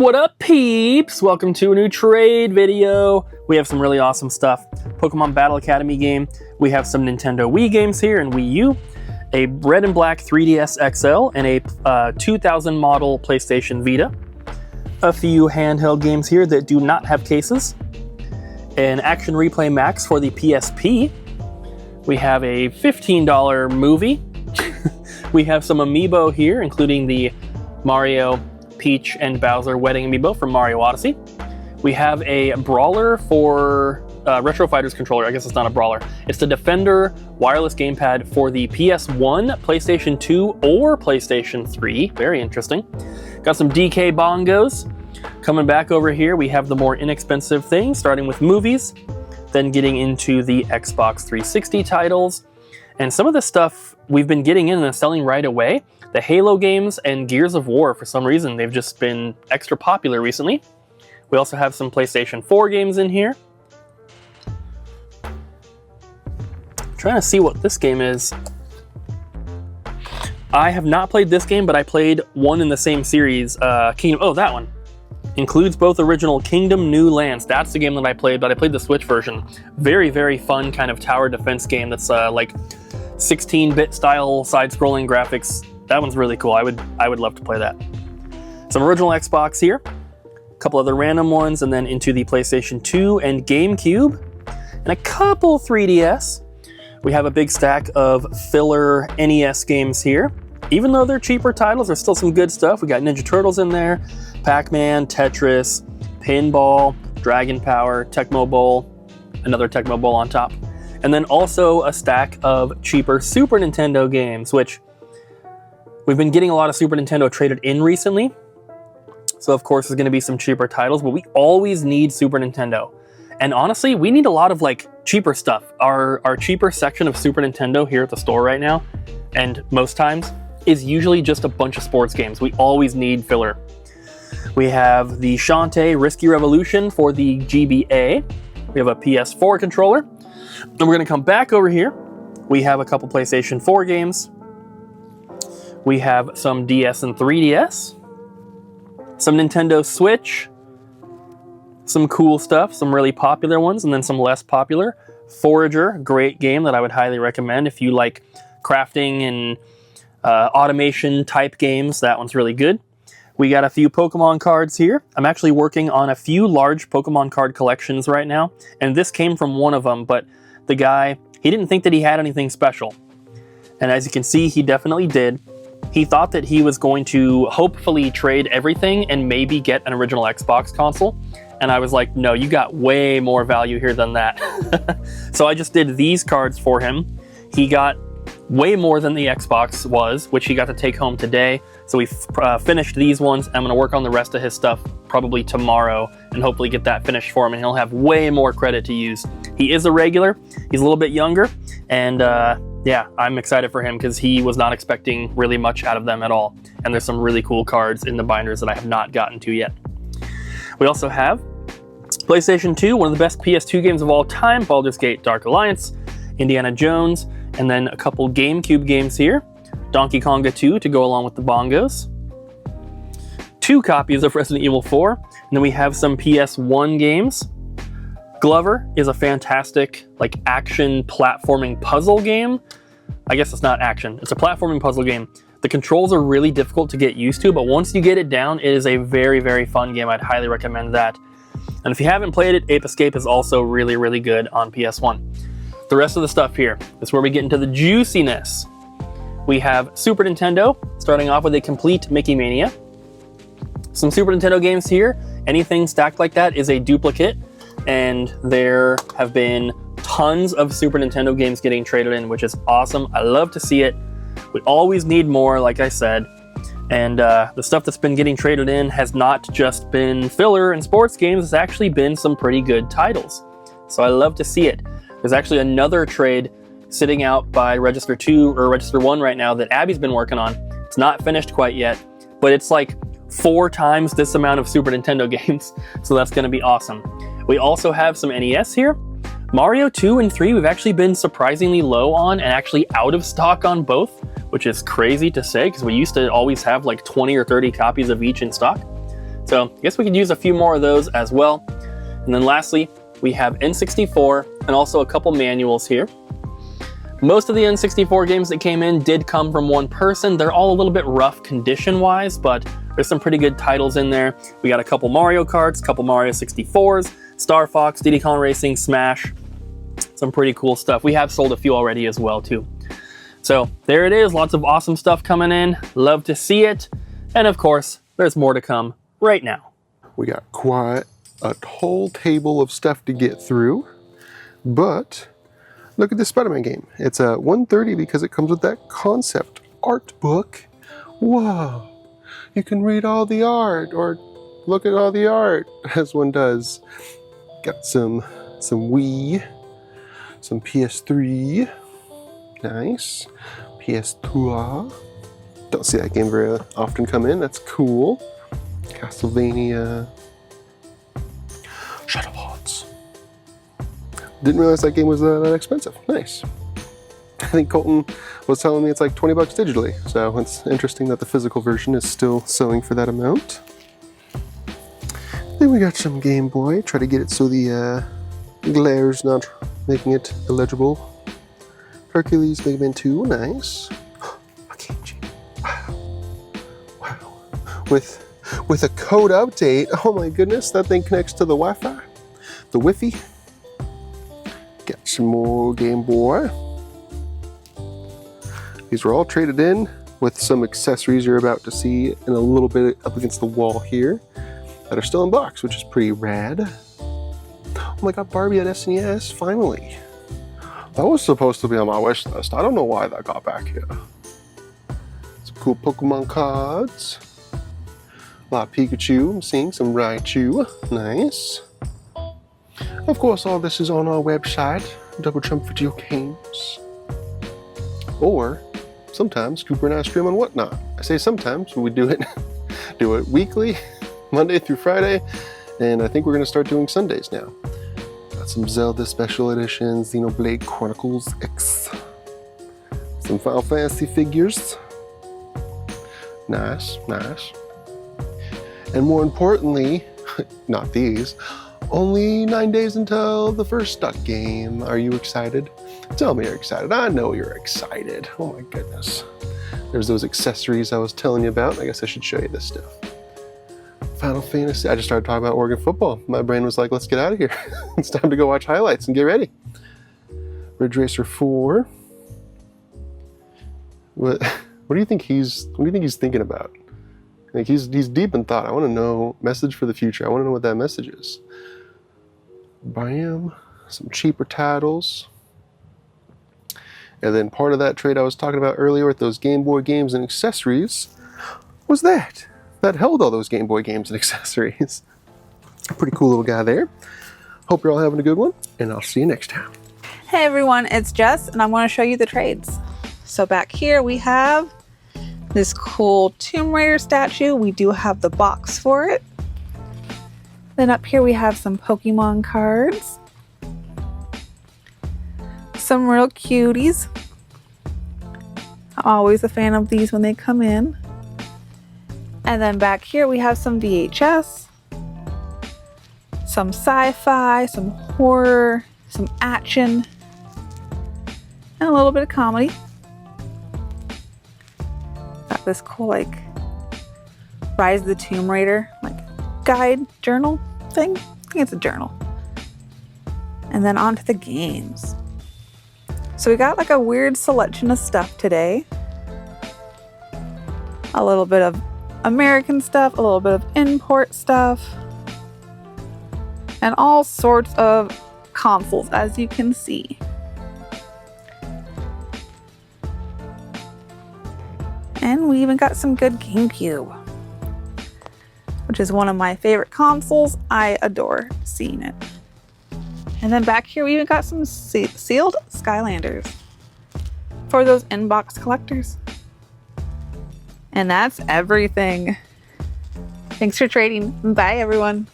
What up, peeps? Welcome to a new trade video. We have some really awesome stuff. Pokemon Battle Academy game. We have some Nintendo Wii games here and Wii U. A red and black 3DS XL and a 2000 model PlayStation Vita. A few handheld games here that do not have cases. An Action Replay Max for the PSP. We have a $15 movie. We have some amiibo here, including the Mario, Peach, and Bowser wedding amiibo from Mario Odyssey. We have a brawler for Retro Fighters controller. I guess it's not a brawler. It's the Defender wireless gamepad for the PS1, PlayStation 2, or PlayStation 3. Very interesting. Got some DK bongos. Coming back over here, we have the more inexpensive things, starting with movies, then getting into the Xbox 360 titles. And some of the stuff we've been getting in and selling right away. The Halo games and Gears of War, for some reason, they've just been extra popular recently. We also have some PlayStation 4 games in here. I'm trying to see what this game is. I have not played this game, but I played one in the same series, Kingdom. Oh, that one. Includes both original Kingdom New Lands. That's the game that I played, but I played the Switch version. Very, very fun kind of tower defense game that's like 16-bit style side-scrolling graphics. That one's really cool. I would love to play that. Some original Xbox here, a couple other random ones, and then into the PlayStation 2 and GameCube, and a couple 3DS. We have a big stack of filler NES games here. Even though they're cheaper titles, there's still some good stuff. We got Ninja Turtles in there, Pac-Man, Tetris, Pinball, Dragon Power, Tecmo Bowl, another Tecmo Bowl on top. And then also a stack of cheaper Super Nintendo games, which we've been getting a lot of Super Nintendo traded in recently. So of course there's going to be some cheaper titles, but we always need Super Nintendo. And honestly, we need a lot of like cheaper stuff. Our cheaper section of Super Nintendo here at the store right now, and most times, is usually just a bunch of sports games. We always need filler. We have the Shantae Risky Revolution for the GBA. We have a PS4 controller. Then we're going to come back over here. We have a couple PlayStation 4 games. We have some DS and 3DS. Some Nintendo Switch. Some cool stuff, some really popular ones, and then some less popular. Forager, great game that I would highly recommend if you like crafting and automation type games. That one's really good. We got a few Pokemon cards here. I'm actually working on a few large Pokemon card collections right now, and this came from one of them, but the guy, he didn't think that he had anything special. And as you can see, he definitely did. He thought that he was going to hopefully trade everything and maybe get an original Xbox console. And I was like, no, you got way more value here than that. So I just did these cards for him. He got way more than the Xbox was, which he got to take home today. So we finished these ones. I'm gonna work on the rest of his stuff probably tomorrow and hopefully get that finished for him, and he'll have way more credit to use. He is a regular, he's a little bit younger, and yeah, I'm excited for him because he was not expecting really much out of them at all. And there's some really cool cards in the binders that I have not gotten to yet. We also have PlayStation 2, one of the best PS2 games of all time, Baldur's Gate Dark Alliance, Indiana Jones, and then a couple GameCube games here. Donkey Konga 2 to go along with the bongos. 2 copies of Resident Evil 4, and then we have some PS1 games. Glover is a fantastic like action platforming puzzle game. I guess it's not action, it's a platforming puzzle game. The controls are really difficult to get used to, but once you get it down, it is a very, very fun game. I'd highly recommend that. And if you haven't played it, Ape Escape is also really, really good on PS1. The rest of the stuff here is where we get into the juiciness. We have Super Nintendo, starting off with a complete Mickey Mania. Some Super Nintendo games here. Anything stacked like that is a duplicate, and there have been tons of Super Nintendo games getting traded in, which is awesome. I love to see it. We always need more, like I said. And the stuff that's been getting traded in has not just been filler and sports games, it's actually been some pretty good titles. So I love to see it. There's actually another trade sitting out by Register 2 or Register 1 right now that Abby's been working on. It's not finished quite yet, but it's like 4 times this amount of Super Nintendo games, so that's going to be awesome. We also have some NES here. Mario 2 and 3 we've actually been surprisingly low on and actually out of stock on both, which is crazy to say because we used to always have like 20 or 30 copies of each in stock. So I guess we could use a few more of those as well. And then lastly, we have N64 and also a couple manuals here. Most of the N64 games that came in did come from one person. They're all a little bit rough condition-wise, but there's some pretty good titles in there. We got a couple Mario Karts, a couple Mario 64s, Star Fox, Diddy Kong Racing, Smash. Some pretty cool stuff. We have sold a few already as well, too. So there it is. Lots of awesome stuff coming in. Love to see it. And of course, there's more to come right now. We got quite a whole table of stuff to get through, but look at this Spider-Man game. It's a $130 because it comes with that concept art book. Whoa, you can read all the art or look at all the art as one does. Got some Wii, some PS3, nice, PS2. Don't see that game very often come in, that's cool. Castlevania, Shadow Hearts. Didn't realize that game was that expensive. Nice. I think Colton was telling me it's like 20 bucks digitally, so it's interesting that the physical version is still selling for that amount. Then we got some Game Boy. Try to get it so the glare's not making it illegible. Hercules Mega Man 2, nice. A Keychain. Wow. With a code update. Oh my goodness, that thing connects to the Wi-Fi. The Wi-Fi. Got some more Game Boy. These were all traded in with some accessories you're about to see in a little bit up against the wall here that are still in box, which is pretty rad. Oh my god, Barbie at SNES, finally. That was supposed to be on my wish list. I don't know why that got back here. Some cool Pokemon cards. A lot of Pikachu, I'm seeing some Raichu, nice. Of course, all this is on our website, Double Jump Video Games. Or sometimes Cooper and I stream on Whatnot. I say sometimes, but we do it weekly, Monday through Friday, and I think we're gonna start doing Sundays now. Got some Zelda special editions, Xenoblade Chronicles X, some Final Fantasy figures. Nice, nice. And more importantly, not these, only 9 days until the first Stuck game. Are you excited? Tell me you're excited. I know you're excited. Oh my goodness. There's those accessories I was telling you about. I guess I should show you this stuff. Final Fantasy. I just started talking about Oregon football. My brain was like, let's get out of here. It's time to go watch highlights and get ready. Ridge Racer 4. What do you think he's thinking about? Like he's deep in thought. I want to know, message for the future. I want to know what that message is. Bam, some cheaper titles. And then part of that trade I was talking about earlier with those Game Boy games and accessories was that held all those Game Boy games and accessories. A pretty cool little guy there. Hope you're all having a good one, and I'll see you next time. Hey everyone, it's Jess, and I'm going to show you the trades. So back here we have this cool Tomb Raider statue. We do have the box for it. Then up here we have some Pokemon cards. Some real cuties. I'm always a fan of these when they come in. And then back here we have some VHS, some sci-fi, some horror, some action, and a little bit of comedy. Got this cool like Rise of the Tomb Raider like guide journal thing. I think it's a journal. And then on to the games. So we got like a weird selection of stuff today. A little bit of American stuff, a little bit of import stuff, and all sorts of consoles, as you can see. And we even got some good GameCube, which is one of my favorite consoles. I adore seeing it. And then back here we even got some sealed Skylanders for those inbox collectors. And that's everything. Thanks for trading. Bye everyone.